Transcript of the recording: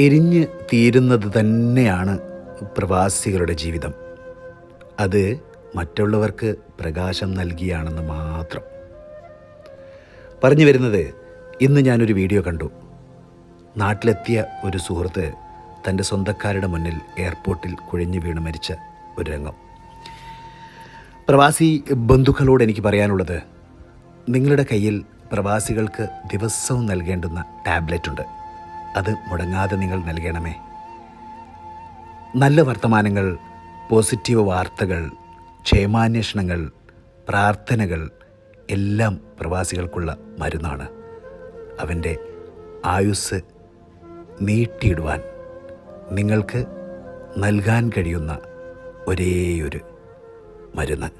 എരിഞ്ഞ് തീരുന്നത് തന്നെയാണ് പ്രവാസികളുടെ ജീവിതം. അത് മറ്റുള്ളവർക്ക് പ്രകാശം നൽകിയാണെന്ന് മാത്രം. പറഞ്ഞു വരുന്നത്, ഇന്ന് ഞാനൊരു വീഡിയോ കണ്ടു. നാട്ടിലെത്തിയ ഒരു സുഹൃത്ത് തൻ്റെ സ്വന്തക്കാരുടെ മുന്നിൽ എയർപോർട്ടിൽ കുഴഞ്ഞു വീണ് മരിച്ച ഒരു രംഗം. പ്രവാസി ബന്ധുക്കളോട് എനിക്ക് പറയാനുള്ളത്, നിങ്ങളുടെ കയ്യിൽ പ്രവാസികൾക്ക് ദിവസവും നൽകേണ്ടുന്ന ടാബ്ലറ്റ് ഉണ്ട്. അത് മുടങ്ങാതെ നിങ്ങൾ നൽകണമേ. നല്ല വർത്തമാനങ്ങൾ, പോസിറ്റീവ് വാർത്തകൾ, ക്ഷേമാന്വേഷണങ്ങൾ, പ്രാർത്ഥനകൾ എല്ലാം പ്രവാസികൾക്കുള്ള മരുന്നാണ്. അവൻ്റെ ആയുസ്സ് നീട്ടിയിടുവാൻ നിങ്ങൾക്ക് നൽകാൻ കഴിയുന്ന ഒരേയൊരു മരുന്ന്.